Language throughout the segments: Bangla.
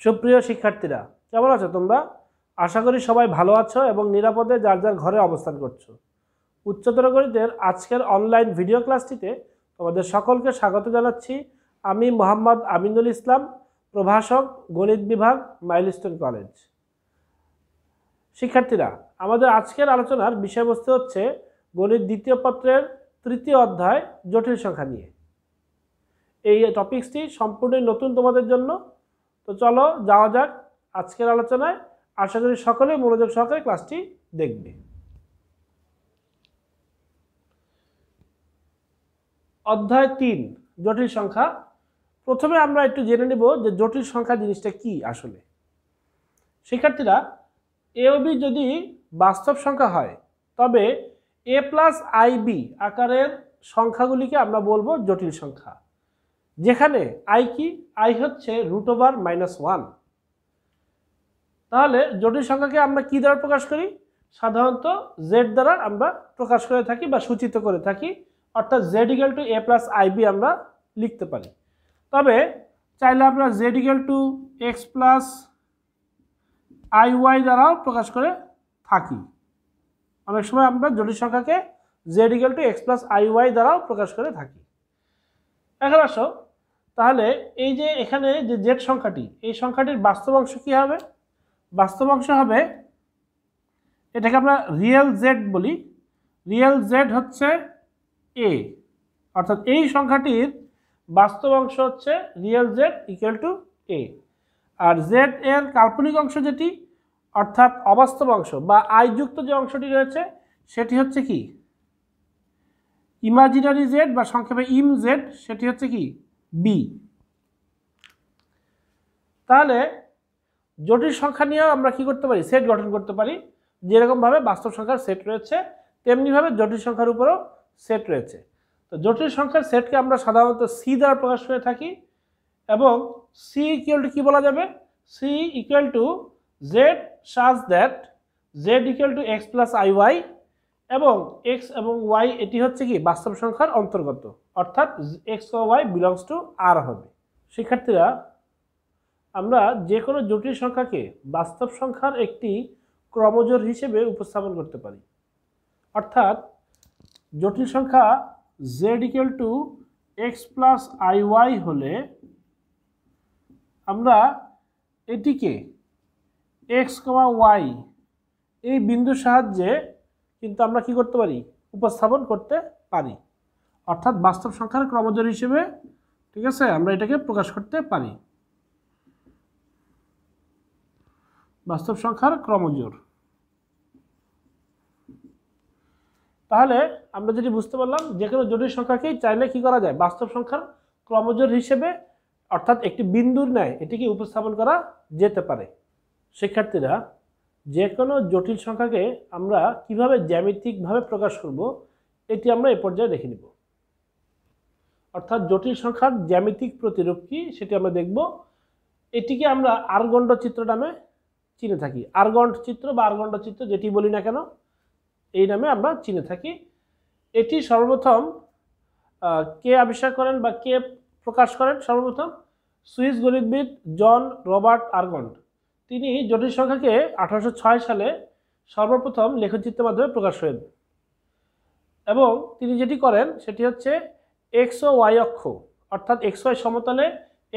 সুপ্রিয় শিক্ষার্থীরা, কেমন আছো তোমরা? আশা করি সবাই ভালো আছো এবং নিরাপদে যার যার ঘরে অবস্থান করছো। উচ্চতর গণিতের আজকের অনলাইন ভিডিও ক্লাসটিতে তোমাদের সকলকে স্বাগত জানাচ্ছি। আমি মোহাম্মদ আমিনুল ইসলাম, প্রভাষক, গণিত বিভাগ, মাইলস্টোন কলেজ। শিক্ষার্থীরা, আমাদের আজকের আলোচনার বিষয়বস্তু হচ্ছে গণিত দ্বিতীয় পত্রের তৃতীয় অধ্যায় জটিল সংখ্যা নিয়ে। এই টপিকসটি সম্পূর্ণ নতুন তোমাদের জন্য। তো চলো যাওয়া যাক আজকের আলোচনায়। আশা করি সকলেই মনোযোগ সহকারে ক্লাসটি দেখবে। অধ্যায় ৩ জটিল সংখ্যা। প্রথমে আমরা একটু জেনে নেব যে জটিল সংখ্যা জিনিসটা কি আসলে। শিক্ষার্থীরা, এ ও বি যদি বাস্তব সংখ্যা হয় তবে এ প্লাস আই বি আকারের সংখ্যাগুলিকে আমরা বলবো জটিল সংখ্যা, যেখানে আই কি? আই হচ্ছে √/-1। তাহলে জটিল সংখ্যাকে আমরা কি দ্বারা প্রকাশ করি? সাধারণত জেড দ্বারা আমরা প্রকাশ করে থাকি বা সূচিত করে থাকি, অর্থাৎ Z equal to A plus I B আমরা লিখতে পারি। তবে চাইলে আমরা Z equal to x plus I Y দ্বারাও প্রকাশ করে থাকি। অনেক সময় আমরা জটিল সংখ্যাকে Z equal to x plus I Y দ্বারাও প্রকাশ করে থাকি। এখন আসো, তাহলে এই যে এখানে যে জেড সংখ্যাটি, এই সংখ্যাটির বাস্তব অংশ কী হবে? বাস্তব অংশ হবে, এটাকে আমরা রিয়েল জেড বলি। রিয়েল জেড হচ্ছে এ, অর্থাৎ এই সংখ্যাটির বাস্তব অংশ হচ্ছে real Z equal to A. আর জেড এর কাল্পনিক অংশ যেটি, অর্থাৎ অবাস্তব অংশ বা আইযুক্ত যে অংশটি রয়েছে সেটি হচ্ছে কি? ইমাজিনারি জেড বা সংক্ষেপে ইম জেড, সেটি হচ্ছে কি? বি। তাহলে জটিল সংখ্যা নিয়েও আমরা কি করতে পারি? সেট গঠন করতে পারি। যেরকমভাবে বাস্তব সংখ্যার সেট রয়েছে তেমনিভাবে জটিল সংখ্যার উপরেও সেট রয়েছে। তো জটিল সংখ্যার সেটকে আমরা সাধারণত সি দ্বারা প্রকাশ করে থাকি, এবং সি ইকুয়াল টু কী বলা যাবে? C equal to Z such that Z equal to x plus I Y, এবং এক্স এবং ওয়াই এটি হচ্ছে কি? বাস্তব সংখ্যার অন্তর্গত, অর্থাৎ এক্স ও ওয়াই বিলংস টু আর হবে। শিক্ষার্থীরা, আমরা যে কোনো জটিল সংখ্যাকে বাস্তব সংখ্যার একটি ক্রমজোড় হিসেবে উপস্থাপন করতে পারি। অর্থাৎ জটিল সংখ্যা Z equal to x plus I Y হলে আমরা এটিকে এক্স, ওয়াই এই বিন্দুর সাহায্যে কিন্তু আমরা কি করতে পারি? উপস্থাপন করতে পারি। অর্থাৎ বাস্তব সংখ্যার ক্রমজোড় হিসেবে, ঠিক আছে, আমরা এটাকে প্রকাশ করতে পারি। বাস্তব সংখ্যার ক্রমজোড়। তাহলে আমরা যেটি বুঝতে পারলাম, যে কোনো জটিল সংখ্যাকেই চাইলে কি করা যায়? বাস্তব সংখ্যার ক্রমজোড় হিসেবে, অর্থাৎ একটি বিন্দুর ন্যায় এটিকে উপস্থাপন করা যেতে পারে। শিক্ষার্থীরা, যে কোনো জটিল সংখ্যাকে আমরা কিভাবে জ্যামিতিকভাবে প্রকাশ করব এটি আমরা এ পর্যায়ে দেখে নিব। অর্থাৎ জটিল সংখ্যার জ্যামিতিক প্রতিরূপ কি সেটি আমরা দেখব। এটিকে আমরা আর্গণ্ড চিত্র নামে চিনে থাকি। আর্গণ্ড চিত্র বা আর্গণ্ড চিত্র যেটি বলি না কেন, এই নামে আমরা চিনে থাকি। এটি সর্বপ্রথম কে আবিষ্কার করেন বা কে প্রকাশ করেন? সর্বপ্রথম সুইস গণিতবিদ জন রবার্ট আর্গণ্ড। তিনি জটিল সংখ্যাকে 1806 সালে সর্বপ্রথম লেখচিত্রের মাধ্যমে প্রকাশ করেন, এবং তিনি যেটি করেন সেটি হচ্ছে এক্স ও ওয়াই অক্ষ, অর্থাৎ এক্স ওয়াই সমতলে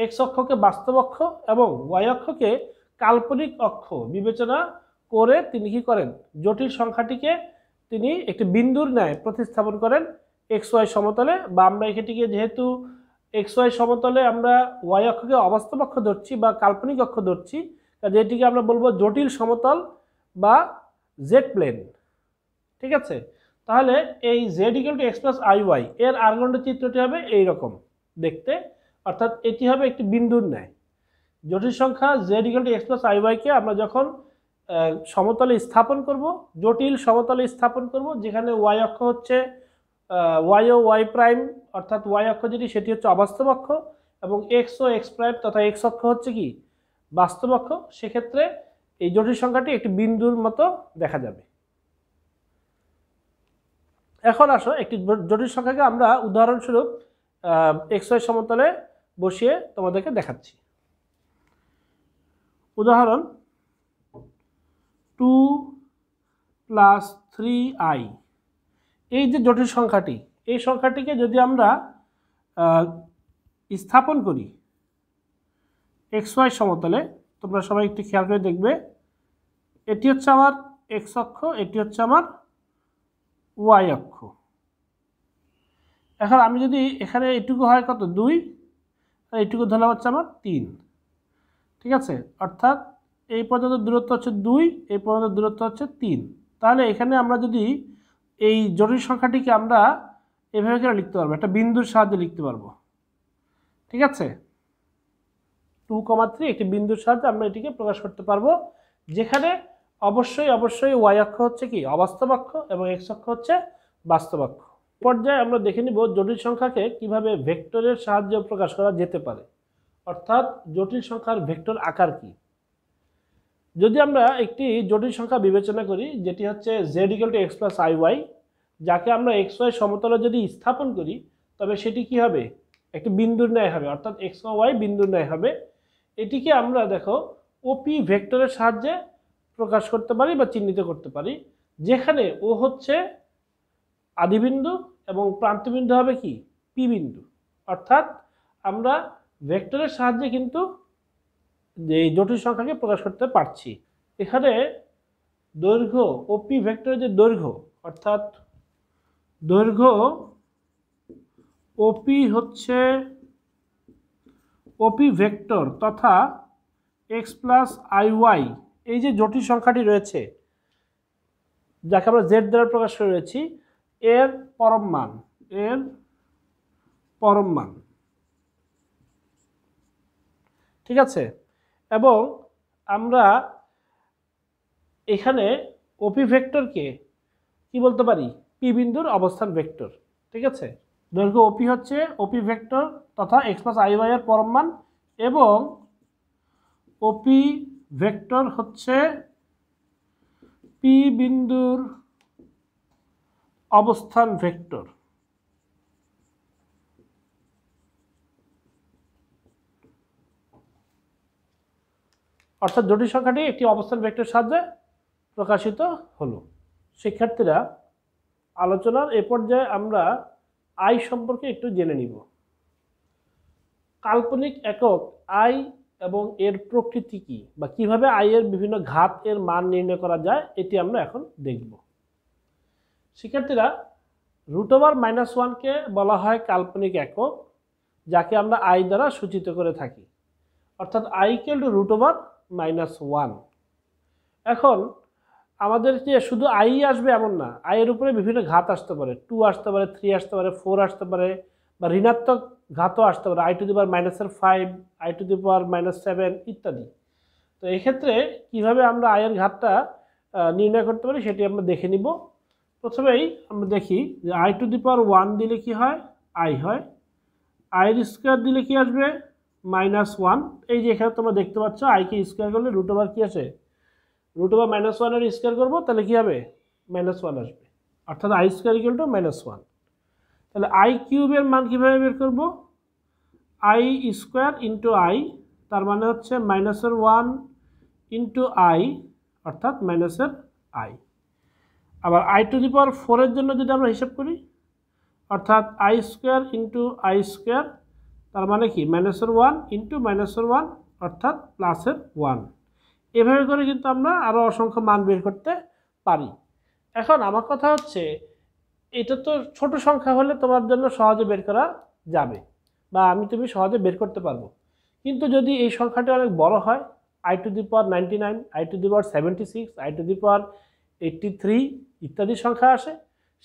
এক্স অক্ষকে বাস্তব অক্ষ এবং ওয়াই অক্ষকে কাল্পনিক অক্ষ বিবেচনা করে তিনি কি করেন? জটিল সংখ্যাটিকে তিনি একটি বিন্দুর ন্যায় প্রতিস্থাপন করেন এক্স ওয়াই সমতলে, বা আমরা এটিকে যেহেতু এক্স ওয়াই সমতলে আমরা ওয়াই অক্ষকে অবাস্তব অক্ষ ধরছি বা কাল্পনিক অক্ষ ধরছি, কাজে এটিকে আমরা বলবো জটিল সমতল বা জেড প্লেন। ঠিক আছে? তাহলে এই Z equal to x plus I Y এর আর্গণ্ড চিত্রটি হবে এইরকম দেখতে, অর্থাৎ এটি হবে একটি বিন্দুর ন্যায়। জটিল সংখ্যা Z equal to x plus I ওয়াইকে আমরা যখন সমতলে স্থাপন করব, জটিল সমতলে স্থাপন করব, যেখানে ওয়াই অক্ষ হচ্ছে ওয়াই ও ওয়াই প্রাইম, অর্থাৎ ওয়াই অক্ষ যেটি সেটি হচ্ছে অবাস্তব অক্ষ, এবং এক্স ও এক্স প্রাইম তথা এক্স অক্ষ হচ্ছে কি? বাস্তব অক্ষ। সেক্ষেত্রে এই জটিল সংখ্যাটি একটি বিন্দুর মতো দেখা যাবে। এখন আসো, একটি জটিল সংখ্যাকে আমরা উদাহরণস্বরূপ এক্স ওয়াই সমতলে বসিয়ে তোমাদেরকে দেখাচ্ছি। উদাহরণ 2 + 3i, এই যে জটিল সংখ্যাটি, এই সংখ্যাটিকে যদি আমরা স্থাপন করি xy সমতলে, তোমরা সবাই একটু খেয়াল করে দেখবে, এটি হচ্ছে আমার x অক্ষ, এটি হচ্ছে আমার y অক্ষ। এখন আমি যদি এখানে এইটুকু হয় কত 2, আর এইটুকু ধরলাম হচ্ছে আমার 3, ঠিক আছে, অর্থাৎ এই পর্যন্ত দূরত্ব হচ্ছে 2, এই পর্যন্ত দূরত্ব হচ্ছে 3। তাহলে এখানে আমরা যদি এই জটিল সংখ্যাটিকে আমরা এভাবে করে লিখতে পারবো, একটা বিন্দুর সাহায্যে লিখতে পারবো, ঠিক আছে। 2, 3 একটি বিন্দুর সাহায্যে আমরা এটিকে প্রকাশ করতে পারবো, যেখানে অবশ্যই y অক্ষ হচ্ছে কি অবাস্তব অক্ষ এবং x অক্ষ হচ্ছে বাস্তব অক্ষ। পর্যায়ে আমরা দেখে নিব জটিল সংখ্যাকে কিভাবে ভেক্টরের সাহায্যে প্রকাশ করা যেতে পারে, অর্থাৎ জটিল সংখ্যার ভেক্টর আকার কি। যদি আমরা একটি জটিল সংখ্যা বিবেচনা করি যেটি হচ্ছে z = x + iy, যাকে আমরা xy সমতলে যদি স্থাপন করি তবে সেটি কি হবে, একটি বিন্দুর ন্যায় হবে, অর্থাৎ x ও y বিন্দুর ন্যায় হবে। এটিকে আমরা দেখো ওপি ভেক্টরের সাহায্যে প্রকাশ করতে পারি বা চিহ্নিত করতে পারি, যেখানে ও হচ্ছে আদিবিন্দু এবং প্রান্তবিন্দু হবে কি পি বিন্দু। অর্থাৎ আমরা ভেক্টরের সাহায্যে কিন্তু এই জটিল সংখ্যাকে প্রকাশ করতে পারছি। এখানে দৈর্ঘ্য ওপি ভেক্টরের যে দৈর্ঘ্য, অর্থাৎ দৈর্ঘ্য ওপি হচ্ছে ওপি ভেক্টর তথা x + iy, এই যে জটিল সংখ্যাটি রয়েছে যাকে আমরা z দ্বারা প্রকাশ করে রয়েছি, এর পরম মান, ঠিক আছে। এবং আমরা এখানে ওপি ভেক্টরকে কি বলতে পারি, পি বিন্দুর অবস্থান ভেক্টর, ঠিক আছে। দৈর্ঘ্য ওপি হচ্ছে ওপি ভেক্টর তথা x + iy এর পরম মান, এবং ওপি ভেক্টর হচ্ছে পি বিন্দুর অবস্থান ভেক্টর। অর্থাৎ জটিল সংখ্যাটি একটি অবস্থান ভেক্টর সাহায্যে প্রকাশিত হলো। শিক্ষার্থীরা, আলোচনার এ পর্যায়ে আমরা আই সম্পর্কে একটু জেনে নিব। কাল্পনিক একক আই এবং এর প্রকৃতি কি, বা কিভাবে আই এর বিভিন্ন ঘাত এর মান নির্ণয় করা যায়, এটি আমরা এখন দেখব। শিক্ষার্থীরা, √-1কে বলা হয় কাল্পনিক একক, যাকে আমরা আই দ্বারা সূচিত করে থাকি, অর্থাৎ i = √1। এখন আমাদের যে শুধু আই আসবে এমন না, আই এর উপরে বিভিন্ন ঘাত আসতে পারে, 2 আসতে পারে, 3 আসতে পারে, 4 আসতে পারে, বা ঋণাত্মক ঘাতও আসতে পারে, i⁻⁻5, i⁻⁻7 ইত্যাদি। তো এক্ষেত্রে কিভাবে আমরা আই এর ঘাতটা নির্ণয় করতে পারি সেটি আমরা দেখে নিব। প্রথমেই আমরা দেখি যে i⁻1 দিলে কি হয়, আই হয়, i² দিলে কি আসবে, -1। এই যে এখানে তোমরা দেখতে পাচ্ছ আইকে স্কোয়ার করলে √ওভার কি আসে, √-1 এর স্কোয়ার করবো তাহলে কি হবে, -1 আসবে, অর্থাৎ i² = -1। তাহলে i³ এর মান কিভাবে বের করব, i² × i, তার মানে হচ্ছে -1 × i, অর্থাৎ -i। আবার i⁴ এর জন্য যদি আমরা হিসাব করি, অর্থাৎ i² × i², তার মানে কি -1 × -1, অর্থাৎ +1। এভাবে করে কিন্তু আমরা আরও অসংখ্য মান বের করতে পারি। এখন আমার কথা হচ্ছে, এটা তো ছোট সংখ্যা হলে তোমার জন্য সহজে বের করা যাবে, বা তুমি সহজে বের করতে পারবো। কিন্তু যদি এই সংখ্যাটি অনেক বড় হয়, i⁻99, i⁻76, i⁻83 ইত্যাদি সংখ্যা আসে,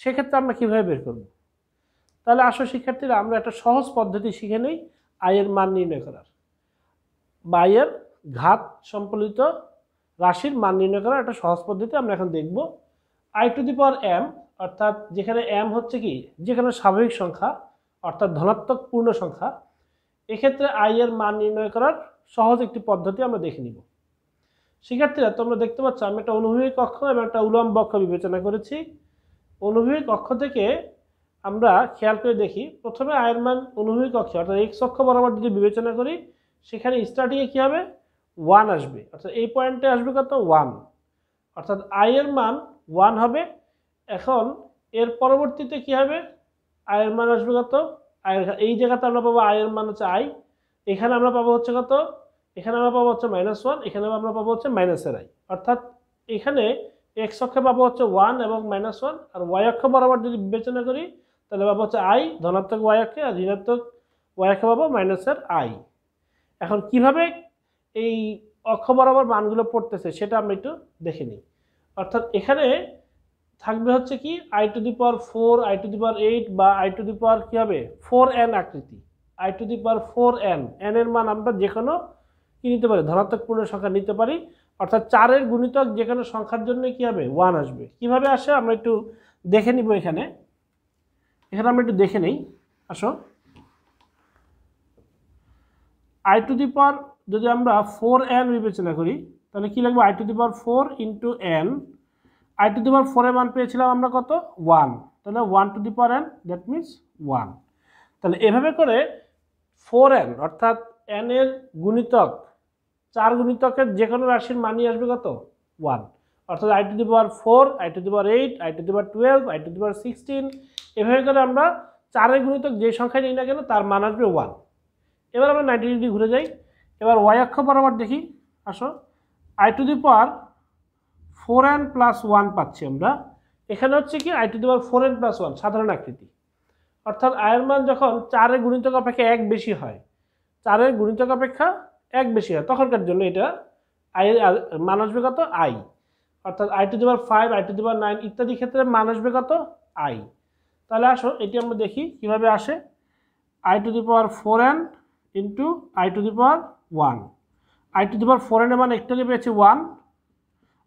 সেক্ষেত্রে আমরা কীভাবে বের করব। তাহলে আসো শিক্ষার্থীরা, আমরা একটা সহজ পদ্ধতি শিখে নেই আই এর মান নির্ণয় করার, বা আই এর ঘাত সম্বলিত রাশির মান নির্ণয় করার একটা সহজ পদ্ধতি আমরা এখন দেখব। i⁻m, অর্থাৎ যেখানে m হচ্ছে কি যেখানে স্বাভাবিক সংখ্যা, অর্থাৎ ধনাত্মক পূর্ণ সংখ্যা, এক্ষেত্রে আই এর মান নির্ণয় করার সহজ একটি পদ্ধতি আমরা দেখে নিব। শিক্ষার্থীরা, তোমরা দেখতে পাচ্ছ আমি একটা অনুভূমিক অক্ষ এবং একটা উলম্ব অক্ষ বিবেচনা করেছি। অনুভূমিক অক্ষ থেকে আমরা খেয়াল করে দেখি, প্রথমে আয়ের মান অনুভূমিক অক্ষে অর্থাৎ x অক্ষ বরাবর যদি বিবেচনা করি, সেখানে স্টার্টিংয়ে কী হবে, ওয়ান আসবে, অর্থাৎ এই পয়েন্টে আসবে কত ওয়ান, অর্থাৎ আই এর মান ওয়ান হবে। এখন এর পরবর্তীতে কি হবে, আই এর মান আসবে কত, এই জায়গাতে আমরা পাবো আই এর মান হচ্ছে আই, এখানে আমরা পাবো হচ্ছে কত, এখানে আমরা পাবো হচ্ছে মাইনাস ওয়ান, এখানে আমরা পাবো হচ্ছে মাইনাসের আই, অর্থাৎ এখানে এক্স অক্ষে পাবো হচ্ছে ওয়ান এবং মাইনাস ওয়ান, আর ওয়াই অক্ষ বরাবর যদি বিবেচনা করি তাহলে পাবো হচ্ছে আই ধনাত্মক ওয়াই অক্ষে, আর ঋণাত্মক ওয়াই অক্ষে পাবো মাইনাসের আই। এখন কিভাবে এই অক্ষ বরাবর মানগুলো পড়তেছে সেটা আমরা একটু দেখে নিই। অর্থাৎ এখানে থাকবে হচ্ছে কি I to the power 4, I to the power 8 বা আই টু দি পাওয়ার কি হবে 4n আকৃতি, I to the power 4n, n এর মান আমরা যে কোনো কি নিতে পারি, ধনাত্মক পূর্ণ সংখ্যা নিতে পারি, অর্থাৎ 4 এর গুণিতক যে কোনো সংখ্যার জন্য কি হবে 1 আসবে। কিভাবে আসে আমরা একটু দেখে নিব, এখানে আমরা একটু দেখে নেই। আসো, আই টু দি পাওয়ার যদি আমরা 4n বিবেচনা করি তাহলে কি লিখবো, I to the power 4 into n, I to the power 4 এর মান পেয়েছিলাম আমরা কত 1, তাহলে 1 to the power n, that means 1। তাহলে এভাবে করে 4n অর্থাৎ n এর গুণিতক 4 গুণিতকের যে কোনো রাশির মানই আসবে কত 1, অর্থাৎ I to the power 4, I to the power 8, I to the power 12, I to the power 16, এভাবে করে আমরা 4 এর গুণিতক যে সংখ্যায় নিই না কেন তার মান আসবে 1। এবার আমরা 90 ডিগ্রি ঘুরে যাই, এবার ওয়াই অক্ষ বরাবর দেখি। আসো, I to the power 4n plus 1 পাচ্ছি আমরা, এখানে হচ্ছে কি I to the power 4n plus 1 সাধারণ আকৃতি, অর্থাৎ আয়ের মান যখন 4 এর গুণিতক অপেক্ষা 1 বেশি হয়, 4 এর গুণিতক অপেক্ষা 1 বেশি হয়, তখনকার জন্য এটা আই মান আসবে কত আই, অর্থাৎ I to the power 5, I to the power 9 ইত্যাদি ক্ষেত্রে মান আসবে কত আই। তাহলে আসো এটি আমরা দেখি কিভাবে আসে, I to the power 4n into I to the power 1, I to the power 4n এর মান একটু আগে পেয়েছি 1,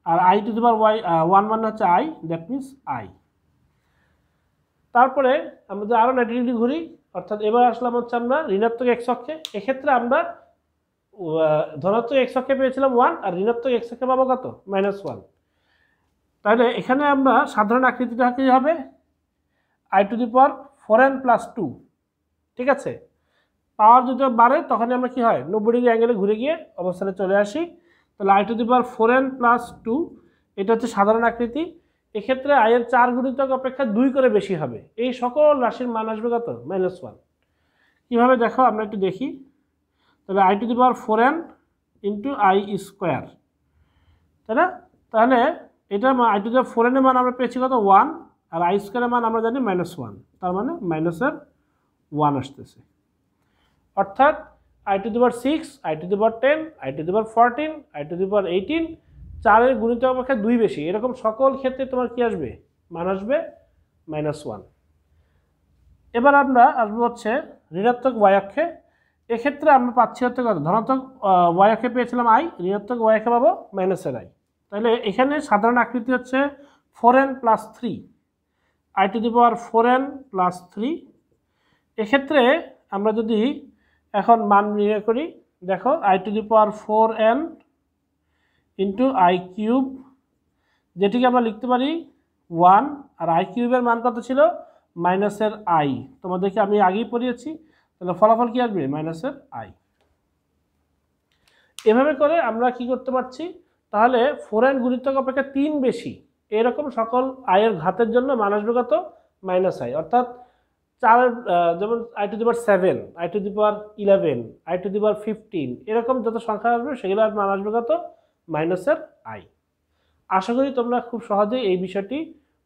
আর আই টু দি পাওয়ার 1 মানে হচ্ছে আই, দ্যাট মিনস আই। তারপরে আমরা যদি আরও 90 ডিগ্রি ঘুরি, অর্থাৎ এবার আসলাম হচ্ছে আমরা ঋণাত্মক এক্স অক্ষে, এক্ষেত্রে আমরা ধনাত্মক এক্স অক্ষে পেয়েছিলাম 1 আর ঋণাত্মক এক্স অক্ষে পাবো কত -1। তাহলে এখানে আমরা সাধারণ আকৃতিটা কি হবে I to the power 4n plus 2, ঠিক আছে। পাওয়ার যদি বাড়ে তখনই আমরা কি হয় 90 ডিগ্রি অ্যাঙ্গেলে ঘুরে গিয়ে অবস্থানে চলে আসি। তাহলে I to the power 4n plus 2 এটা হচ্ছে সাধারণ আকৃতি, এক্ষেত্রে আই এর 4 গুণিতক অপেক্ষা 2 করে বেশি হবে, এই সকল রাশির মান আসবে কত -1। কীভাবে দেখো আমরা একটু দেখি, তাহলে I to the power 4n into I square, তাই না। তাহলে এটা I to the power 4n এর মান আমরা পেয়েছি কত 1, আর আই স্কোয়ারের মান আমরা জানি -1, তার মানে মাইনাসের 1 আসতেছে। অর্থাৎ I to the power 6, i to the power 10, i to the power 14, i to the power 18, 4 এর গুণিতক অপেক্ষা 2 বেশি, এরকম সকল ক্ষেত্রে তোমার কি আসবে মান আসবে -1। এবার আমরা আসবো হচ্ছে ঋণাত্মক ওয়াই অক্ষে, এক্ষেত্রে আমরা পাচ্ছি হচ্ছে কত ধনাত্মক ওয়াই অক্ষে পেয়েছিলাম আই, ঋণাত্মক ওয়াই অক্ষে পাবো মাইনাসের আই। তাহলে এখানে সাধারণ আকৃতি হচ্ছে 4n plus 3, I to the power 4n plus 3। এক্ষেত্রে আমরা যদি এখন মান নির্ণয় করি, দেখো I to the power 4n into I cube, যেটিকে আমরা লিখতে পারি 1, আর আই কিউবের মান কত ছিল মাইনাসের আই, তোমাদেরকে আমি আগেই পড়িয়েছি। তাহলে ফলাফল কি আসবে মাইনাসের আই। এভাবে করে আমরা কি করতে পারছি, তাহলে 4n গুণিতক অপেক্ষা 3 বেশি এরকম সকল আয়ের ঘাতের জন্য মান আসবে কত -i, অর্থাৎ 4 যেমন i to the power 7, i to the power 11, i to the power 15, এরকম যত সংখ্যা আসবে সেগুলোর মান আসবে কত -i। আশা করি তোমরা খুব সহজেই এই বিষয়টি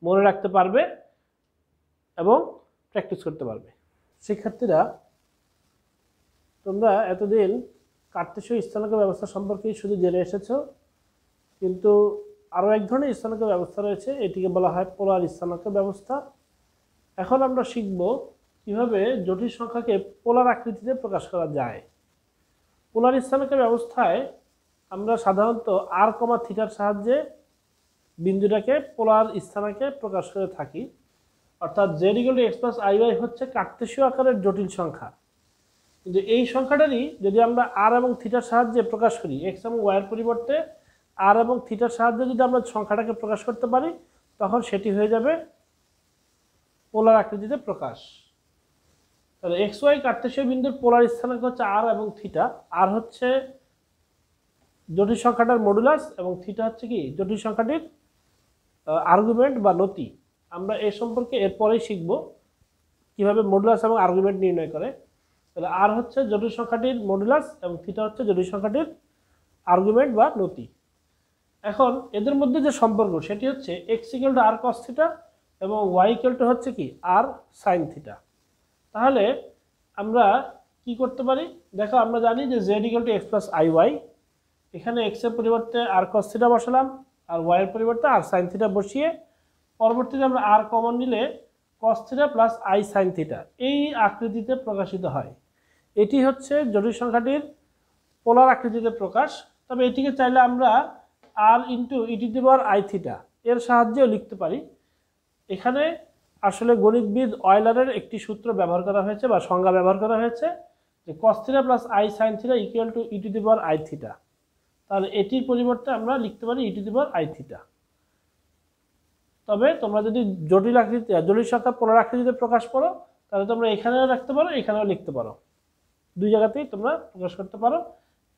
মনে রাখতে পারবে এবং প্র্যাকটিস করতে পারবে। শিক্ষার্থীরা, তোমরা এতদিন কার্তেশীয় স্থানাঙ্ক ব্যবস্থা সম্পর্কে শুধু জেনে এসেছো, কিন্তু আরও এক ধরনের স্থানাঙ্ক ব্যবস্থা রয়েছে, এটিকে বলা হয় পোলার স্থানাঙ্ক ব্যবস্থা। এখন আমরা শিখব কিভাবে জটিল সংখ্যাকে পোলার আকৃতিতে প্রকাশ করা যায়। পোলার স্থানাঙ্ক ব্যবস্থায় আমরা সাধারণত r, থিটার সাহায্যে বিন্দুটাকে পোলার স্থানাঙ্কে প্রকাশ করে থাকি, অর্থাৎ z = x + iy হচ্ছে কার্তেশীয় আকারের জটিল সংখ্যা, কিন্তু এই সংখ্যাটারই যদি আমরা r এবং থিটার সাহায্যে প্রকাশ করি, x এবং y এর পরিবর্তে r এবং থিটার সাহায্যে যদি আমরা সংখ্যাটাকে প্রকাশ করতে পারি তখন সেটি হয়ে যাবে পোলার আকৃতিতে প্রকাশ। তাহলে xy কার্তেশীয় বিন্দুর পোলার স্থানাঙ্ক হচ্ছে r এবং থিটা, r হচ্ছে জটিল সংখ্যাটার মডুলাস এবং থিটা হচ্ছে কি জটিল সংখ্যাটির আর্গুমেন্ট বা নতি। আমরা এ সম্পর্কে এরপরেই শিখব কিভাবে মডুলাস এবং আর্গুমেন্ট নির্ণয় করে। তাহলে আর হচ্ছে জটিল সংখ্যাটির মডুলাস এবং থিটা হচ্ছে জটিল সংখ্যাটির আর্গুমেন্ট বা নতি। এখন এদের মধ্যে যে সম্পর্ক সেটি হচ্ছে X equal to R cos theta এবং ওয়াই ইকুয়াল টু হচ্ছে কি আর সাইন থিটা। তাহলে আমরা কি করতে পারি দেখো, আমরা জানি যে Z equal to x plus I Y, এখানে এক্স এর পরিবর্তে আর কস থিটা বসালাম আর ওয়াই এর পরিবর্তে আর সাইন থিটা বসিয়ে পরবর্তীতে আমরা আর কমন নিলে কস theta plus i sine theta এই আকৃতিতে প্রকাশিত হয়। এটি হচ্ছে জটিল সংখ্যাটির পোলার আকৃতিতে প্রকাশ। তবে এটিকে চাইলে আমরা r into e to the power i theta এর সাহায্যেও লিখতে পারি। এখানে আসলে গণিতবিদ অয়লারের একটি সূত্র ব্যবহার করা হয়েছে বা সংজ্ঞা ব্যবহার করা হয়েছে যে cos theta plus i sine theta equal to e to the power i theta. তাহলে এটির পরিবর্তে আমরা লিখতে পারি e to the power i theta. তবে তোমরা যদি জটিল সংখ্যা পোলার আকৃতিতে প্রকাশ করো তাহলে তোমরা এখানেও রাখতে পারো, এখানেও লিখতে পারো, দুই জায়গাতেই তোমরা প্রকাশ করতে পারো।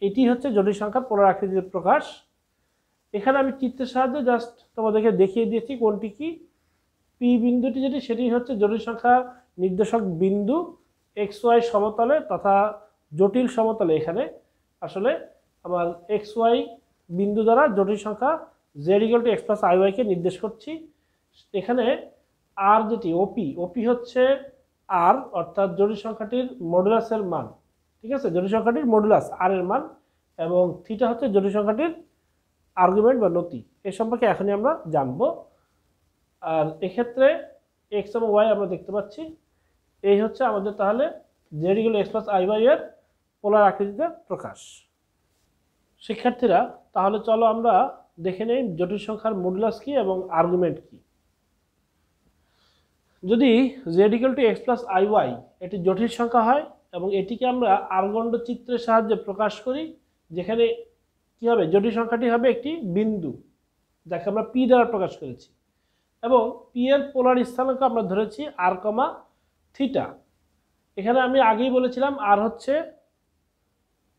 এটি হচ্ছে জটিল সংখ্যার পোলার আকৃতিতে প্রকাশ। এখানে আমি চিত্রের সাহায্যে জাস্ট তোমাদেরকে দেখিয়ে দিয়েছি কোনটি কি। পি বিন্দুটি যেটি সেটি হচ্ছে জটিল সংখ্যা নির্দেশক বিন্দু এক্স ওয়াই সমতলে তথা জটিল সমতলে। এখানে আসলে আমার এক্স ওয়াই বিন্দু দ্বারা জটিল সংখ্যা Z equal to x plus I ওয়াইকে নির্দেশ করছি। এখানে আর যেটি ওপি হচ্ছে আর অর্থাৎ জটিল সংখ্যাটির মডুলাসের মান, ঠিক আছে, জটিল সংখ্যাটির মডুলাস আর এর মান, এবং থিটা হচ্ছে জটিল সংখ্যাটির আর্গুমেন্ট বা নতি। এ সম্পর্কে এখনই আমরা জানব। আর এক্ষেত্রে এক্স এবং ওয়াই আমরা দেখতে পাচ্ছি। এই হচ্ছে আমাদের তাহলে Z equal to x plus I Y এর পোলার আকৃতিতে প্রকাশ। শিক্ষার্থীরা তাহলে চলো আমরা দেখে নেই জটিল সংখ্যার মডুলাস কি এবং আর্গুমেন্ট কি। যদি Z equal to x plus I Y এটি জটিল সংখ্যা হয় এবং এটিকে আমরা আর্গন্ড চিত্রের সাহায্যে প্রকাশ করি, যেখানে কি হবে জটিল সংখ্যাটি হবে একটি বিন্দু যাকে আমরা পি দ্বারা প্রকাশ করেছি এবং পি এর পোলার স্থানাঙ্ক আমরা ধরেছি আর কমা থিটা। এখানে আমি আগেই বলেছিলাম আর হচ্ছে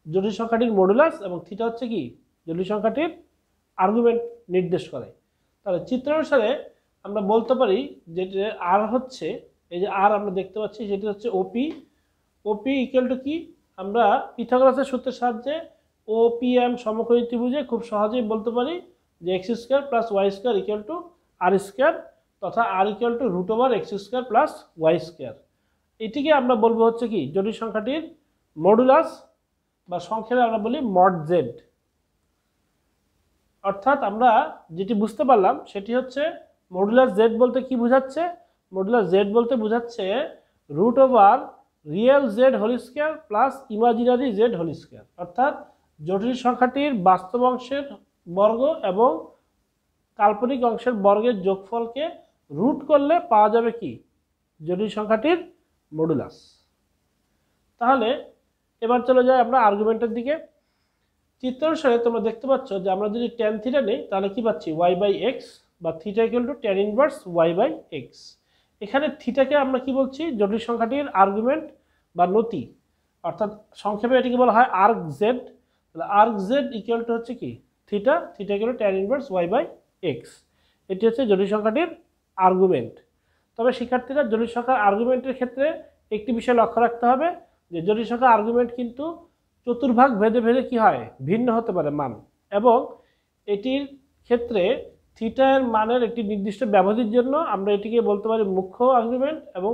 জটিল সংখ্যাটির মডুলাস এবং থিটা হচ্ছে কি জটিল সংখ্যাটির আর্গুমেন্ট নির্দেশ করে। তাহলে চিত্র অনুসারে আমরা বলতে পারি যে আর হচ্ছে এই যে আর আমরা দেখতে পাচ্ছি সেটি হচ্ছে ওপি ইকুয়াল টু কি, আমরা পিথাগোরাসের সূত্রের সাহায্যে ওপিএম সমকোণী ত্রিভুজে খুব সহজেই বলতে পারি যে x square plus y square equal to r square তথা r equal to root over x square plus y square. এটিকে আমরা বলবো হচ্ছে কি জটিল সংখ্যাটির মডুলাস বা সংক্ষেপে আমরা বলি মড জেড। অর্থাৎ আমরা যেটি বুঝতে পারলাম সেটি হচ্ছে মডুলাস জেড বলতে কি বোঝাচ্ছে, মডুলাস জেড বলতে বোঝাচ্ছে root over real Z whole square plus imaginary Z whole square. অর্থাৎ জটিল সংখ্যাটির বাস্তব অংশের বর্গ এবং কাল্পনিক অংশের বর্গের যোগফলকে রুট করলে পাওয়া যাবে কি জটিল সংখ্যাটির মডুলাস। তাহলে এবার চলে যাই আমরা আর্গুমেন্টের দিকে। চিত্র অনুসারে তোমরা দেখতে পাচ্ছ যে আমরা যদি ট্যান থিটা নেই তাহলে কি পাচ্ছি ওয়াই বাই এক্স বা theta equal to tan inverse Y by X. এখানে থিটাকে আমরা কি বলছি জটিল সংখ্যাটির আর্গুমেন্ট বা নতি, অর্থাৎ সংক্ষেপে এটিকে বলা হয় আর্গ জেড। তাহলে আর্গ জেড ইকুয়াল টু হচ্ছে কি theta equal to tan inverse Y by x. এটি হচ্ছে জটিল সংখ্যাটির আর্গুমেন্ট। তবে শিক্ষার্থীরা জটিল সংখ্যার আর্গুমেন্টের ক্ষেত্রে একটি বিষয় লক্ষ্য রাখতে হবে যে জটিল সংখ্যার আর্গুমেন্ট কিন্তু চতুর্ভাগ ভেদে ভেদে কি হয় ভিন্ন হতে পারে মান, এবং এটির ক্ষেত্রে থিটা এর মানের একটি নির্দিষ্ট ব্যবধির জন্য আমরা এটিকে বলতে পারি মুখ্য আর্গুমেন্ট, এবং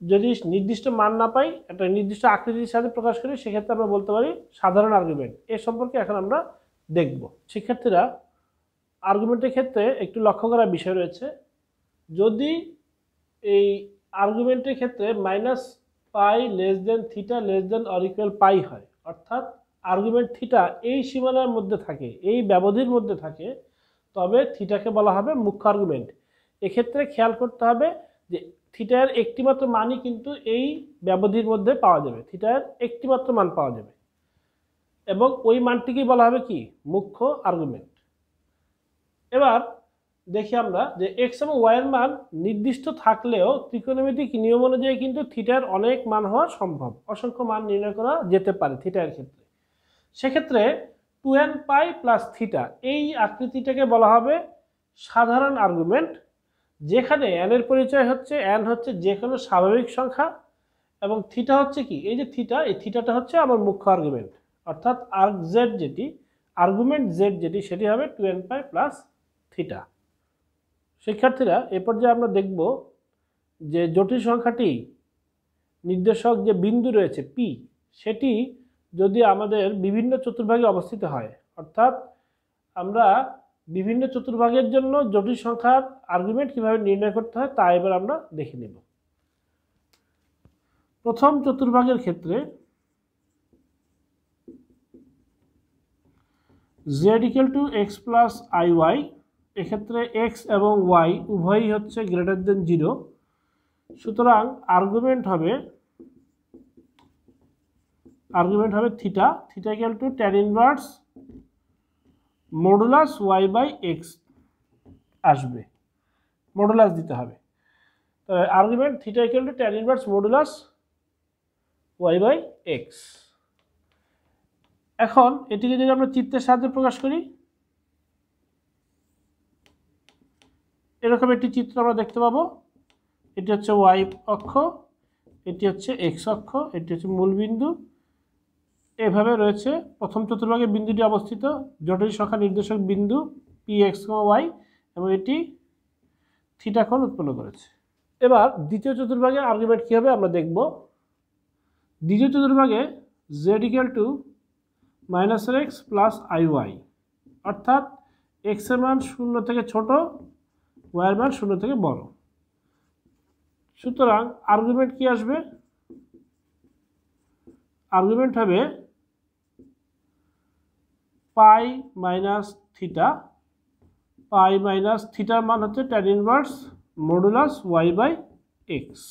যদি নির্দিষ্ট মান না পাই একটা নির্দিষ্ট আকৃতির সাথে প্রকাশ করি সেক্ষেত্রে আমরা বলতে পারি সাধারণ আর্গুমেন্ট। এ সম্পর্কে এখন আমরা দেখব। শিক্ষার্থীরা আর্গুমেন্টের ক্ষেত্রে একটু লক্ষ্য করার বিষয় রয়েছে। যদি এই আর্গুমেন্টের ক্ষেত্রে minus pi less than theta less than or equal পাই হয়, অর্থাৎ আর্গুমেন্ট থিটা এই সীমানার মধ্যে থাকে, এই ব্যবধির মধ্যে থাকে, তবে থিটাকে বলা হবে মুখ্য আর্গুমেন্ট। এক্ষেত্রে খেয়াল করতে হবে যে থিটার একটিমাত্র মানই কিন্তু এই ব্যবধির মধ্যে পাওয়া যাবে, থিটার একটিমাত্র মান পাওয়া যাবে এবং ওই মানটিকেই বলা হবে কি মুখ্য আর্গুমেন্ট। এবার দেখি আমরা যে এক্স এবং ওয়াই এর মান নির্দিষ্ট থাকলেও ত্রিকোণমিতিক নিয়ম অনুযায়ী কিন্তু থিটার অনেক মান হওয়া সম্ভব, অসংখ্য মান নির্ণয় করা যেতে পারে থিটার ক্ষেত্রে। সেক্ষেত্রে 2n পাই প্লাস থিটা, এই আকৃতিটাকে বলা হবে সাধারণ আর্গুমেন্ট, যেখানে n এর পরিচয় হচ্ছে n হচ্ছে যে কোনো স্বাভাবিক সংখ্যা এবং থিটা হচ্ছে কি, এই যে থিটা, এই থিটাটা হচ্ছে আমার মুখ্য আর্গুমেন্ট, অর্থাৎ আর্গুমেন্ট z যেটি সেটি হবে 2n পাই প্লাস থিটা। শিক্ষার্থীরা, এ পর্যায়ে আমরা দেখব যে জটিল সংখ্যাটি নির্দেশক যে বিন্দু রয়েছে P, সেটি যদি আমাদের বিভিন্ন চতুর্ভাগে অবস্থিত হয়, অর্থাৎ আমরা বিভিন্ন চতুর্ভাগের জন্য জটিল সংখ্যার আর্গুমেন্ট কিভাবে নির্ণয় করতে হয় তা এবার আমরা দেখে নেব। প্রথম চতুর্ভাগের ক্ষেত্রে z = x প্লাস iy, এক্ষেত্রে x এবং y উভয়ই হচ্ছে গ্রেটার দেন 0, সুতরাং আর্গুমেন্ট হবে theta, theta = tan inverse modulus y by X আসবে, মডুলাস দিতে হবে। Argument theta = tan inverse modulus y by X. এখন এটিকে যদি আমরা চিত্রের সাহায্যে প্রকাশ করি, এরকম একটি চিত্র আমরা দেখতে পাবো। এটি হচ্ছে y অক্ষ, এটি হচ্ছে x অক্ষ, এটি হচ্ছে মূল বিন্দু, এভাবে রয়েছে প্রথম চতুর্ভাগে বিন্দুটি অবস্থিত, জটিল সংখ্যা নির্দেশক বিন্দু px, y, এবং এটি থিটা কোণ উৎপন্ন করেছে। এবার দ্বিতীয় চতুর্ভাগে আর্গুমেন্ট কী হবে আমরা দেখব। দ্বিতীয় চতুর্ভাগে z = -x প্লাস iy, অর্থাৎ x এর মান 0 থেকে ছোট, y এর মান 0 থেকে বড়। সুতরাং আর্গুমেন্ট কি আসবে? আর্গুমেন্ট হবে pi minus theta, pi minus থিটার মান হচ্ছে tan inverse modulus y by X.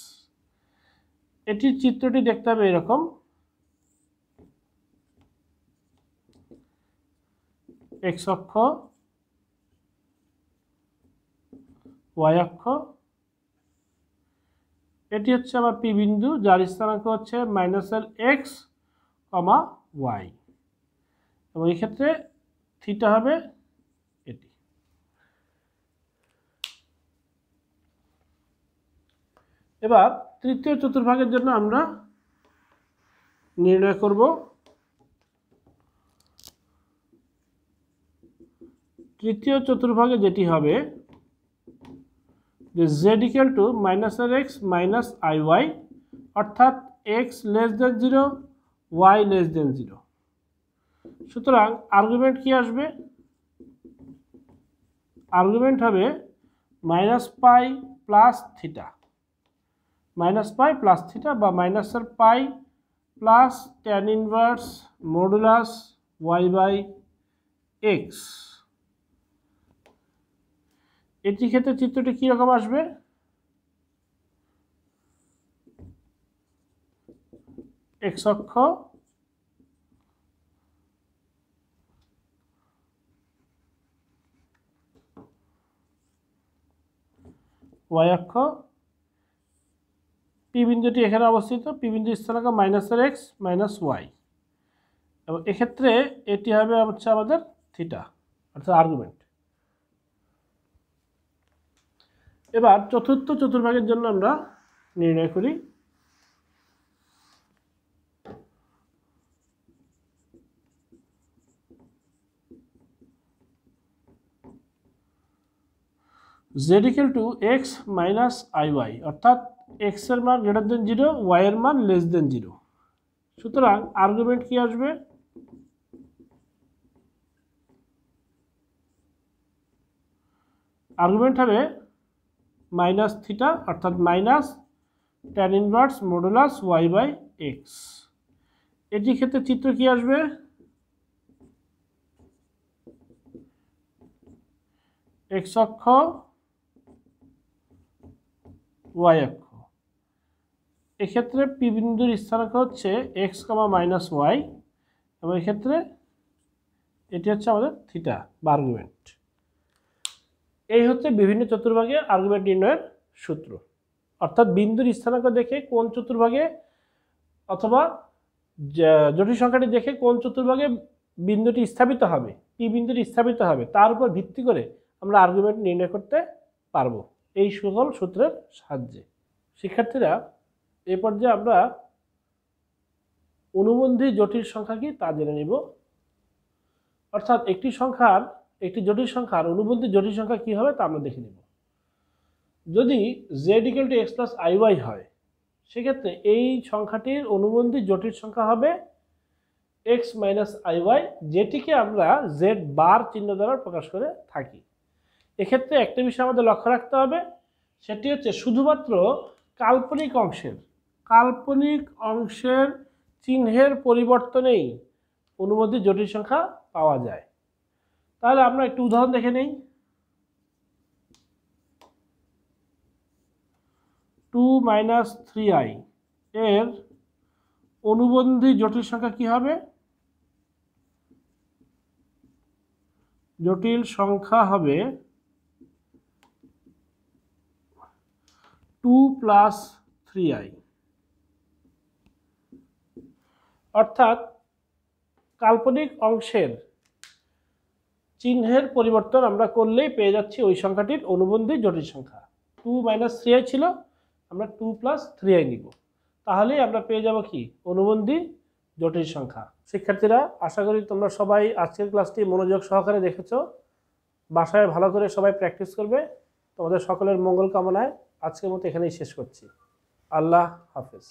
এটির চিত্রটি দেখতে হবে এরকম, x অক্ষ, y অক্ষ, এটি হচ্ছে আমার পি বিন্দু, যার স্থানাঙ্ক হচ্ছে -x, y, এবং এই ক্ষেত্রে থিটা হবে এটি। এবার তৃতীয় চতুর্ভাগের জন্য আমরা নির্ণয় করব তৃতীয় চতুর্ভাগে যেটি হবে যে z = -x মাইনাস iy, অর্থাৎ x <0, y <0। সুতরাং আর্গুমেন্ট কি আসবে? আর্গুমেন্ট হবে -pi plus theta, -pi plus theta বা -pi plus tan inverse modulus y by x. এটি ক্ষেত্রে চিত্রটি কীরকম আসবে? x অক্ষ, y অক্ষ, পি বিন্দুটি এখানে অবস্থিত, পি বিন্দুর স্থানাঙ্ক -x মাইনাস y, এবং এক্ষেত্রে এটি হবে হচ্ছে আমাদের থিটা, অর্থাৎ আর্গুমেন্ট। এবার চতুর্থ চতুর্ভাগের জন্য আমরা নির্ণয় করি। z = x মাইনাস iy, অর্থাৎ x এর মান গ্রেটার দেন 0, y এর মান লেস দেন 0। সুতরাং আর্গুমেন্ট কি আসবে? আর্গুমেন্ট হবে মাইনাস থিটা, অর্থাৎ minus tan inverse modulus y by x. এটি ক্ষেত্রে চিত্র কি আসবে? x অক্ষ, y অক্ষ, এক্ষেত্রে পি বিন্দুর স্থানাঙ্ক হচ্ছে x, y, এবং এক্ষেত্রে এটি হচ্ছে আমাদের থিটা বা আর্গুমেন্ট। এই হচ্ছে বিভিন্ন চতুর্ভাগে আর্গুমেন্ট নির্ণয়ের সূত্র, অর্থাৎ বিন্দুর স্থানাঙ্ক দেখে কোন চতুর্ভাগে অথবা জটিল সংখ্যাটি দেখে কোন চতুর্ভাগে বিন্দুটি স্থাপিত হবে, পি বিন্দুটি স্থাপিত হবে, তার উপর ভিত্তি করে আমরা আর্গুমেন্ট নির্ণয় করতে পারবো এই সকল সূত্রের সাহায্যে। শিক্ষার্থীরা, এই পর্যায়ে আমরা অনুবন্ধী জটিল সংখ্যা কি তা জেনে নিব। অর্থাৎ একটি জটিল সংখ্যার অনুবন্ধী জটিল সংখ্যা কি হবে তা আমরা দেখে নিব। যদি z = x + iy হয়, সেক্ষেত্রে এই সংখ্যাটির অনুবন্ধী জটিল সংখ্যা হবে x - iy, যেটিকে আমরা z বার চিহ্ন দ্বারা প্রকাশ করে থাকি। এক্ষেত্রে একটা বিষয় আমাদের লক্ষ্য রাখতে হবে, সেটি হচ্ছে শুধুমাত্র কাল্পনিক অংশের চিহ্নের পরিবর্তনেই অনুবন্ধী জটিল সংখ্যা পাওয়া যায়। তাহলে আমরা একটু উদাহরণ দেখে নেই। 2 - 3i এর অনুবন্ধী জটিল সংখ্যা কি হবে? জটিল সংখ্যা হবে 2 + 3i। অর্থাৎ কাল্পনিক অংশের চিহ্নের পরিবর্তন আমরা করলেই পেয়ে যাচ্ছি ওই সংখ্যাটির অনুবন্ধী জটিল সংখ্যা। 2 - 3i ছিল, আমরা 2 + 3i নিব, তাহলেই আমরা পেয়ে যাব কি অনুবন্ধী জটিল সংখ্যা। শিক্ষার্থীরা, আশা করি তোমরা সবাই আজকের ক্লাসটি মনোযোগ সহকারে দেখেছো। বাসায় ভালো করে সবাই প্র্যাকটিস করবে। তোমাদের সকলের মঙ্গল কামনায় আজকের মতো এখানেই শেষ করছি। আল্লাহ হাফেজ।